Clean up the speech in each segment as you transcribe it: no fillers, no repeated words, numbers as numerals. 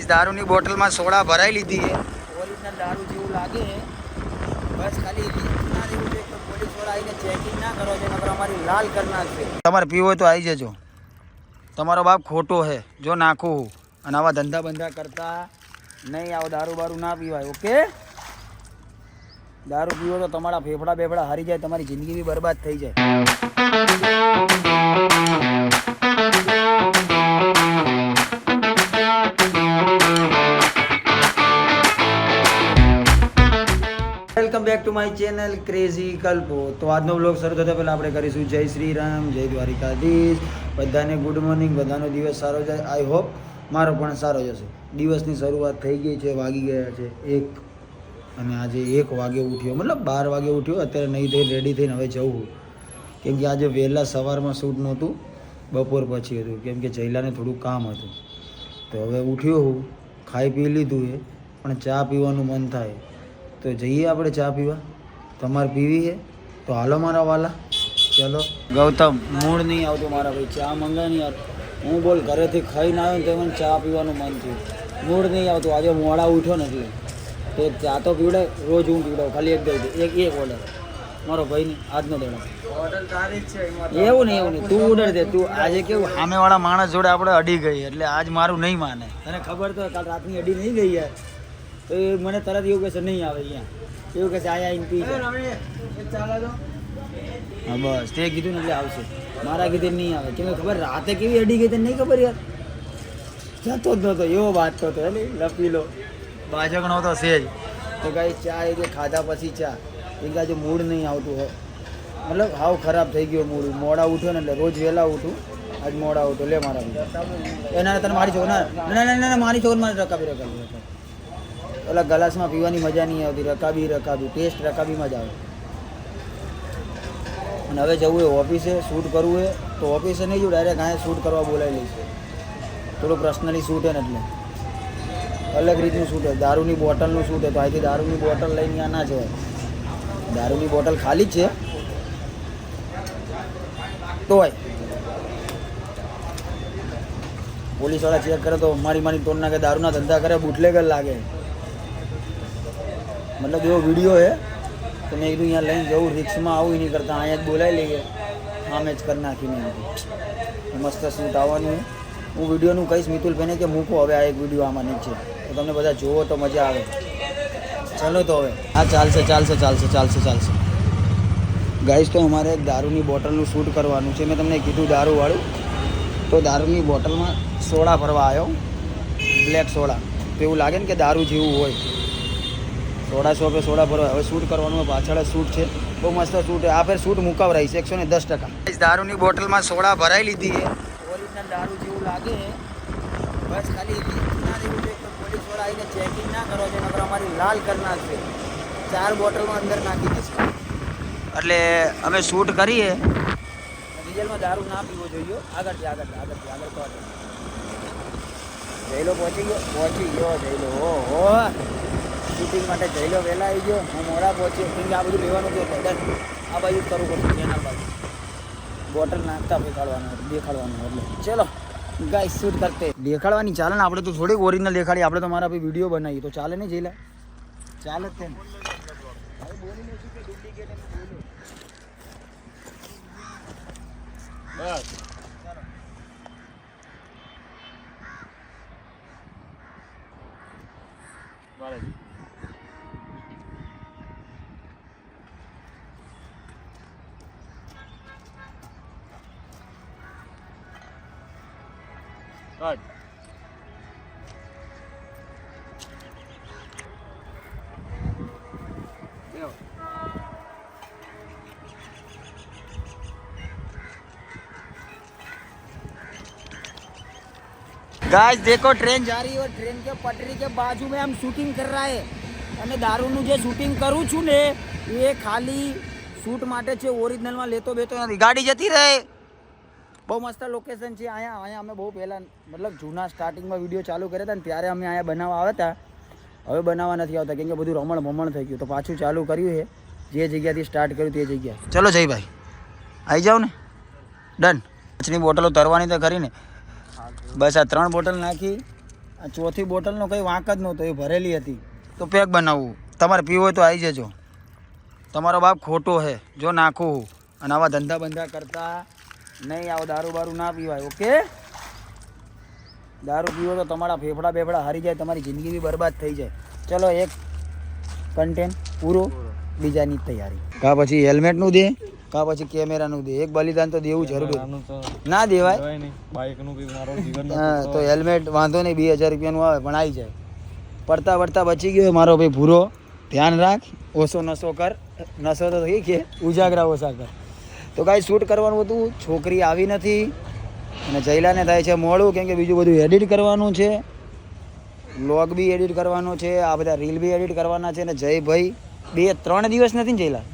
Guys दारूनी बोतल में soda भराई लीधी है। ओरिजिनल दारू जेवू लागे है, बस खाली રીતના જેવું છે કે પોલીસ વાળા આવીને ચેકિંગ ના કરો છે, નકર અમારી લાલ કરી નાખશે। તમારે પીવો હોય તો આવી જજો, તમારો બાપ ખોટો હે જો નાખું અને આવા ધંધા બંધા કરતા નહીં। આવો દારૂ બારૂ ના પીવાય, ઓકે? દારૂ પીવો તો તમારા ફેફડા બેફડા હારી જાય, તમારી જિંદગી બી બરબાદ થઈ જાય। Welcome back to my channel crazy કલ્પો। તો આજનો વ્લોગ શરૂ થતા પહેલાં આપણે કરીશું જય શ્રી રામ, જય દ્વારિકાધીશ। બધાને ગુડ મોર્નિંગ, બધાનો દિવસ સારો જાય। આઈ હોપ મારો પણ સારો જશે। દિવસની શરૂઆત થઈ ગઈ છે, વાગી ગયા છે 1 અને આજે 1 વાગે ઉઠ્યો, મતલબ 12 વાગે ઉઠ્યો। અત્યારે નહીં થઈ રેડી થઈને હવે જવું, કેમ કે આજે વહેલા સવારમાં શૂટ નહોતું, બપોર પછી હતું, કેમ કે જયલાને થોડું કામ હતું। તો હવે ઉઠ્યો હું, ખાઈ પી લીધું એ, પણ ચા પીવાનું મન થાય તો જઈએ આપણે ચા પીવા। તમારે પીવી છે તો હાલો મારા વાલા, ચલો। ગૌતમ મૂડ નહીં આવતું મારા ભાઈ, ચા મંગા નહીં યાર। હું બોલ ઘરેથી ખાઈને આવ્યો ને તો મને ચા પીવાનું મન થયું, મૂડ નહીં આવતું। આજે મોડા ઉઠ્યો ને એટલે તો ચા તો પીવડે, રોજ હું પીવડાવું, ખાલી એક દઉં એક ઓર્ડર મારો ભાઈની આજનો દેણો। એવું નહીં તું ઓર્ડર દે, તું આજે કેવું સામેવાળા માણસ જોડે આપણે અડી ગઈ એટલે આજ મારું નહીં માને। તને ખબર તો કાલ રાતની અડી નહીં ગઈ યાર, તો એ મને તરત એવું કહેશે નહીં આવે અહીંયા, એવું કહેશે આયા આવીને પી જાય। હા બસ તે કીધું ને એટલે આવશે, મારા કીધે નહીં આવે, કેમ ખબર રાતે કેવી અડી ગઈ તને નહીં ખબર યાર, જતો જ નહોતો એવો વાંચતો હતો એટલે લપી લો બાજકણો તો છે જ। તો કાંઈ ચા એ જે ખાધા પછી ચા એ આજે મૂડ નહીં આવતું હોય, મતલબ હાવ ખરાબ થઈ ગયો મૂડ। મોડા ઉઠ્યો ને એટલે રોજ વહેલા ઉઠું, આજ મોડા ઉઠો લે મારા એના તને મારી છોકર ના મારી છોકર મારે રકાબી ઓલા ગ્લાસમાં પીવાની મજા નહીં આવતી, રકાબી ટેસ્ટ રકાબીમાં જ આવે। અને હવે જવું હોય ઓફિસે શૂટ કરવું હોય તો ઓફિસે નહીં જો ડાયરેક્ટ અહીંયા શૂટ કરવા બોલાવી લઈશ, થોડું પર્સનલી શૂટ હોય ને એટલે અલગ રીતનું શૂટ હોય। દારૂની બોટલનું શૂટ હોય તો અહીંથી દારૂની બોટલ લઈને ત્યાં ના જવાય, દારૂની બોટલ ખાલી જ છે તોય પોલીસવાળા ચેક કરે તો મારી તોડ નાખે, દારૂના ધંધા કરે, બુટલેગર લાગે। મતલબ એવો વિડીયો છે તો મેં કીધું અહીંયા લઈને જવું, રિક્સમાં આવું નહીં કરતા, અહીંયા જ બોલાવી લઈએ, આમ જ કરી નાખીને મસ્ત શૂટ આવવાનું। હું વિડીયોનું કહીશ મિતુલભાઈને કે મૂકો હવે આ એક વિડીયો આમાં નીચે, તો તમને બધા જુઓ તો મજા આવે। ચાલો તો હવે હા ચાલશે ગાઈસ। તો અમારે એક દારૂની બોટલનું શૂટ કરવાનું છે, મેં તમને કીધું દારૂવાળું, તો દારૂની બોટલમાં સોડા ભરવા આવ્યો, બ્લેક સોડા, તો એવું લાગે ને કે દારૂ જેવું હોય, સોડા શોપે સોડા ભરવા હવે શૂટ કરવાનું હોય। પાછળ શૂટ છે, બહુ મસ્ત શૂટ, આ ફેર શૂટ મુકાવરાઈ છે 110%। દારૂની બોટલમાં સોડા ભરાઈ લીધી છે, ઓરિજિનલ દારૂ જેવું લાગે છે, બસ ખાલી રીતના જેવું છે કે પોલીસ વાળા આવીને ચેકિંગ ના કરો છે, નકર અમારી લાલ કરી નાખશે। 4 બોટલમાં અંદર નાખી દેશે, એટલે અમે શૂટ કરીએ। ડીઝલમાં દારૂ ના પીવો જોઈએ, આગળ તો જયલો પહોંચી ગયો જયલો, ઓહો શૂટિંગ માટે જયલો વહેલા આવી ગયો, હું મોડા પહોંચ્યો, કેમ કે આ બધું લેવાનું હતું ડન આ બાજુ જ કરવું પડશે, એના બાજુ બોટલ નાખતા દેખાડવાનું એટલે ચલો ગાઈસ શૂટ કરતે દેખાડવાની ચાલે ને, આપણે તો થોડીક ઓરિજિનલ દેખાડી, આપણે તો મારા ભાઈ વિડીયો બનાવીએ તો ચાલે ને જયલા, ચાલે જ તે બસ गाइस देखो ट्रेन जा रही है और ट्रेन के पटरी के बाजू में हम शूटिंग कर रहा है, અને દારૂનું જે શૂટિંગ કરું છું ને એ ખાલી શૂટ માટે છે, ઓરિજિનલમાં લેતો બેતો નથી। ગાડી જતી રહે, બહુ મસ્ત લોકેશન છે અહીંયા અમે બહુ પહેલાં મતલબ જૂના સ્ટાર્ટિંગમાં વિડીયો ચાલુ કર્યા હતા ને ત્યારે અમે અહીંયા બનાવવા આવ્યા હતા, હવે બનાવવા નથી આવતા કેમ કે બધું રમણ થઈ ગયું, તો પાછું ચાલુ કર્યું છે જે જગ્યાથી સ્ટાર્ટ કર્યું તે જગ્યાએ। ચલો જયભાઈ આવી જાઓ ને, ડન। પાછની બોટલો તરવાની તો ખરી ને, બસ આ 3 બોટલ નાખી આ ચોથી બોટલનો કંઈ વાંક જ નહોતો, એ ભરેલી હતી. તો પેક બનાવવું, તમારે પીવો હોય તો આવી જજો. તમારો બાપ ખોટો છે જો નાખું. અને આવા ધંધા બંધા કરતા નહીં, આવો દારૂ બારૂ ના પીવાય. ઓકે, દારૂ પીવો તો તમારા ફેફડા બેફડા હારી જાય, તમારી જિંદગી બી બરબાદ થઈ જાય. ચલો એક કન્ટેન્ટ પૂરો, બીજાની તૈયારી. કા પછી હેલ્મેટનું દે, કા પછી કેમેરાનું દે. એક બલિદાન તો દેવું જરૂરી. ના દેવાય હા, તો હેલ્મેટ વાંધો નહીં, 2000 રૂપિયાનું આવે પણ આવી જાય. પડતા પડતા બચી ગયો મારો ભાઈ ભૂરો. ધ્યાન રાખ, ઓછો નશો કર. નશો તો થઈ કે ઉજાગરા ઓછા કર. તો કાંઈ શૂટ કરવાનું હતું, છોકરી આવી નથી અને જયલાને થાય છે મોડું, કેમ કે બીજું બધું એડિટ કરવાનું છે, વ્લોગ બી એડિટ કરવાનો છે, આ બધા રીલ બી એડિટ કરવાના છે. અને જયભાઈ 2-3 દિવસ નથી ને જયલા,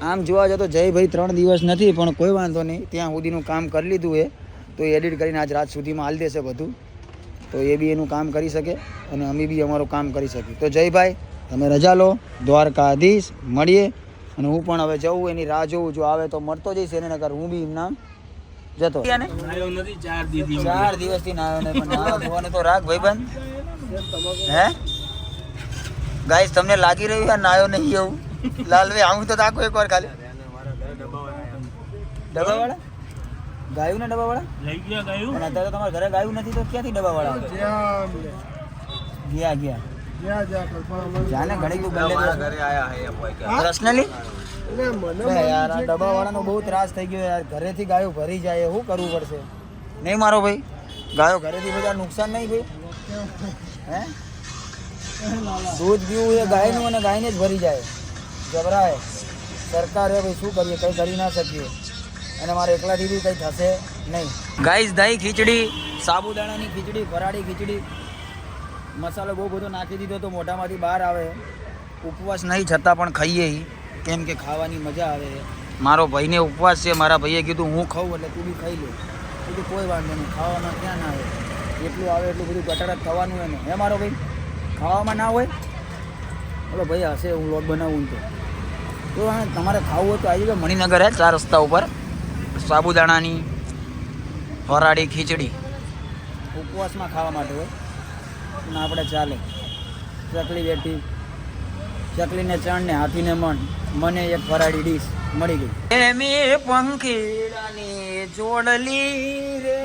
આમ જોવા જતો જયભાઈ 3 દિવસ નથી, પણ કોઈ વાંધો નહીં, ત્યાં સુધીનું કામ કરી લીધું એ તો એડિટ કરીને આજ રાત સુધીમાં હાલ દેશે બધું. તો એ બી એનું કામ કરી શકે અને અમે બી અમારું કામ કરી શકીએ. તો જયભાઈ તમે રજા લો, દ્વારકાધીશ મળીએ. અને હું પણ હવે જવું, એની રાહ જોઉં, જો આવે તો મળતો જઈશ એને, નકર હું બી એમના જતો. 4 દિવસથી નાયો નહીં, પણ નાવા ધોવાને તો રાખ ભાઈબંધ. હે ગાઈસ, તમને લાગી રહ્યું યાર નાયો નહીં એવું? લાલભાઈ આવું તો તાકો એકવાર ખાલી. ડબ્બાવાળા ગાયું ને ડબ્બાવાળા લઈ ગયા ગાયું, પણ અત્યારે તો તમારા ઘરે ગાયું નથી તો ક્યાંથી ડબ્બાવાળા ગયા? જાને ઘણી ઘરે આયા પર્સનલી યાર, આ ડબ્બાવાળાનો બહુ ત્રાસ થઈ ગયો યાર. ઘરેથી ગાયો ભરી જાય, શું કરવું પડશે? નહીં મારો ભાઈ, ગાયો ઘરેથી બધા નુકસાન નહીં ભાઈ. હે દૂધ પીવું એ ગાયનું અને ગાયને જ ભરી જાય. જબરાય સરકારે ભાઈ, શું કરીએ, કંઈ કરી ના શકીએ. અને મારે એકલાથી બી કંઈ થશે નહીં. ગાઈસ દહીં ખીચડી, સાબુદાણાની ખીચડી, ફરાળી ખીચડી, મસાલો બહુ બધો નાખી દીધો તો મોઢામાંથી બહાર આવે. ઉપવાસ નહીં છતાં પણ ખાઈએ, કેમ કે ખાવાની મજા આવે. મારો ભાઈને ઉપવાસ છે, મારા ભાઈએ કીધું હું ખાઉં એટલે તું બી ખાઈ લે. કીધું કોઈ વાંધો નહીં, ખાવામાં ક્યાં ના આવે, એટલું આવે એટલું બધું ગટાર જ થવાનું એને. હે મારો ભાઈ, ખાવામાં ના હોય? બોલો ભાઈ, હશે હું લોટ બનાવું તો હા, તમારે ખાવું હોય તો આવી જાઓ. મણિનગર હે 4 રસ્તા ઉપર, સાબુદાણાની ફરાળી ખીચડી ઉપવાસમાં ખાવા માટે હોય અને આપણે ચાલે. ચકલી બેઠી, ચકલીને ચણ ને હાથીને મન, મને એક ફરાળી ડીશ મળી ગઈ. પ્રેમી પંખીડાની જોડલી રે,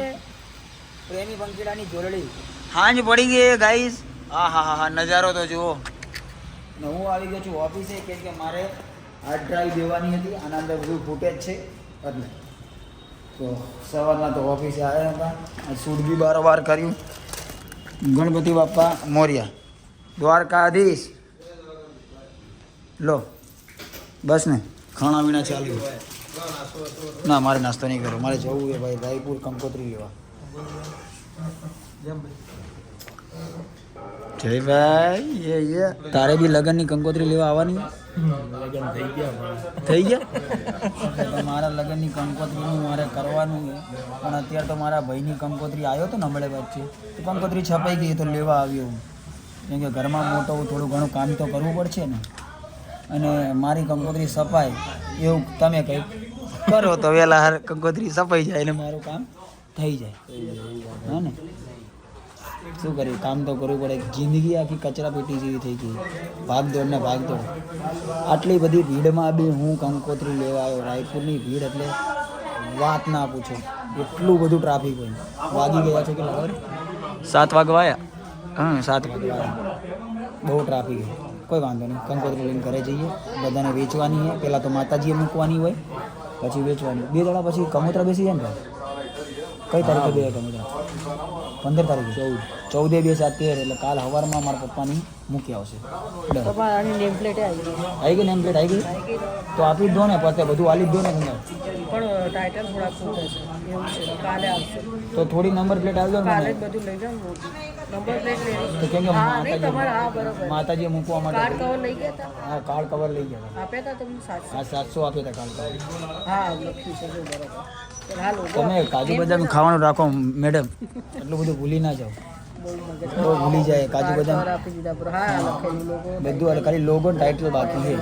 પ્રેમી પંખીડાની જોડલી. હાંજ પડી ગઈ ગાઈસ. હા હા હા હા, નજારો તો જુઓ. ને હું આવી ગયો છું ઓફિસે, કેમ કે મારે હાર્ડ ડ્રાઈવ દેવાની હતી. આના અંદર બધું ફૂટેજ છે એટલે. તો સવારના તો ઓફિસે આવ્યા હતા, શૂટ બી બારોબાર કર્યું. ગણપતિ બાપ્પા મોર્યા, દ્વારકાધીશ. લો બસ ને, ખાણા પીણા ચાલ્યું. ના મારે નાસ્તો નહીં કર્યો, મારે જવું છે ભાઈ રાયપુર કંકોત્રી લેવા. જય ભાઈ એ તારે બી લગ્નની કંકોત્રી લેવા આવવાની? લગ્ન થઈ ગયા મારા લગ્નની કંકોત્રીનું મારે કરવાનું છે, પણ અત્યારે તો મારા ભાઈની કંકોત્રી આવ્યો હતો ને હમણાં વચ્ચે, તો કંકોત્રી છપાઈ ગઈ તો લેવા આવ્યો. કેમ કે ઘરમાં મોટો થોડું ઘણું કામ તો કરવું પડશે ને, અને મારી કંકોત્રી સપાય એવું તમે કંઈક કરો તો વહેલા કંકોત્રી સપાઈ જાય અને મારું કામ થઈ જાય. હા ને, શું કરીએ, કામ તો કરવું પડે. જિંદગી આખી કચરા પેટી જેવી થઈ ગઈ, ભાગદોડ ને ભાગદોડ. આટલી બધી ભીડમાં બી હું કંકોત્રી લેવા આવ્યો. રાયપુરની ભીડ એટલે વાત ના પૂછો, એટલું બધું ટ્રાફિક હોય. વાગી ગયા છે કે ખબર? 7 વાગવા આવ્યા. હા 7 વાગવા આવ્યા, બહુ ટ્રાફિક છે. કોઈ વાંધો નહીં, કંકોત્રી લઈને ઘરે જઈએ. બધાને વેચવાની હોય, પહેલાં તો માતાજીએ મૂકવાની હોય, પછી વેચવાની. 2 દાડા પછી કમોતરા બેસી જાય ને. કઈ તારીખે બે કમોતરા? 15 તારીખે 14 2 7 13, એટલે કાલ સવારમાં મારા પપ્પાની મૂકી આવશે. આવી ગઈ નેમ પ્લેટ આવી ગઈ તો આપી જ દો ને, પછી બધું આલી જ દો ને તમે. પણ ટાઇટલ થોડા ખોટ હશે એવું છે, કાલે આવશે તો થોડી નંબર પ્લેટ આવી દો ને. કાલે જ બધું લઈ જાવ, નંબર પ્લેટ લઈ તો કેમ કે માતાજી મૂકવા માટે કાર્ડ કવર લઈ ગયા હતા. હા કાર્ડ કવર લઈ ગયા આપ્યા હતા તમને 700? હા 700 આપ્યા હતા કાર્ડ કવર. હા લખ્યું છે બરોબર. તમે કાજુ બદામ ખાવાનું રાખો મેડમ, એટલું બધું ભૂલી ના જાઓ. તો ભૂલી જાય કાજુ બદામ આપી દીધા પર. હા લખેલું લોગો બધું, ખાલી લોગો ને ટાઇટલ બાકી છે.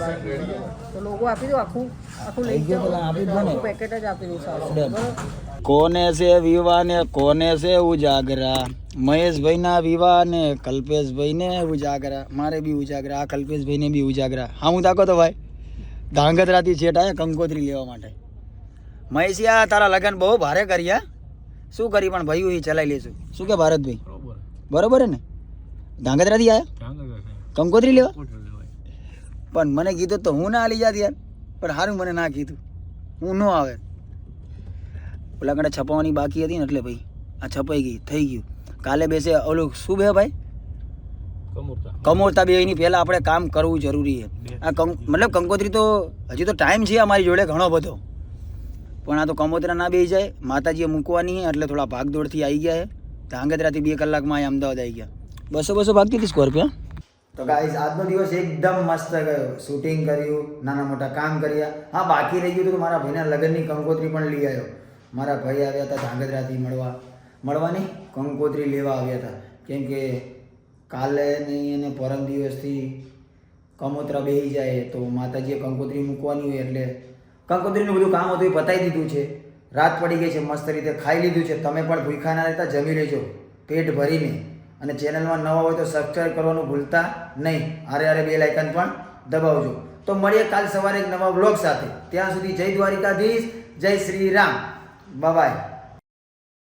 તો લોગો આપી દો, આખું લઈ ગયો તો આપી દો ને, પેકેટ જ આપી દઉં. સારું ડન. કોને છે વિવાહ ને કોને છે ઉજાગરા, મહેશભાઈના વિવાહ ને કલ્પેશભાઈને ઉજાગરા, મારે બી ઉજાગરા, આ કલ્પેશભાઈને બી ઉજાગરા. હા હું તાકો તો ભાઈ ધાંગધ્રાથી છેટ આયા કંકોત્રી લેવા માટે. મહેશિયા તારા લગ્ન બહુ ભારે કર્યા, શું કરી પણ ભાઈ એ ચલાવી લેશું. શું કે ભારતભાઈ બરોબર હે ને? ધાંગધ્રાથી આયા કંકોત્રી લેવા, પણ મને કીધું તો હું ના આલી જાત યાર, પણ સારું મને ના કીધું, હું ન આવે. પેલા કાંઠે છપાવવાની બાકી હતી ને એટલે ભાઈ આ છપાઈ ગઈ, થઈ ગયું. કાલે બેસે ઓલું શું બે ભાઈ કમોરતા બે એની પહેલાં આપણે કામ કરવું જરૂરી છે. આ મતલબ કંકોત્રી તો હજી તો ટાઈમ છે અમારી જોડે ઘણો બધો, પણ આ તો કમોતરા ના બેસી જાય. માતાજીએ મૂકવાની એટલે થોડા ભાગદોડથી આવી ગયા છે. ધાંગધ્રાથી 2 કલાકમાં અહીંયા અમદાવાદ આવી ગયા. 200 ભાગતી હતી સ્કોર્પિયો. તો ગાઈઝ આજનો દિવસ એકદમ મસ્ત ગયો. શૂટિંગ કર્યું, નાના મોટા કામ કર્યા. હા બાકી રહી ગયું તો મારા ભાઈના લગ્નની કંકોત્રી પણ લઈ આવ્યો. મારા ભાઈ આવ્યા હતા ધાંગધ્રાથી મળવાની કંકોત્રી લેવા આવ્યા હતા, કેમ કે કાલે નહીં અને પરમ દિવસથી કમોતરા બેસી જાય તો માતાજીએ કંકોત્રી મૂકવાની હોય એટલે કંકોત્રીનું બધું કામ હતું એ પતાવી દીધું છે. રાત પડી ગઈ છે, મસ્ત રીતે ખાઈ લીધું છે. તમે પણ ભૂખ્યા ના રહેતા જમી લેજો પેટ ભરીને. અને ચેનલમાં નવા હોય તો સબસ્ક્રાઈબ કરવાનું ભૂલતા નહીં. આરે બેલ આઇકન પણ દબાવજો. તો મળીએ કાલ સવારે એક નવા વ્લોગ સાથે. ત્યાં સુધી જય દ્વારિકાધીશ, જય શ્રી રામ, બાય બાય.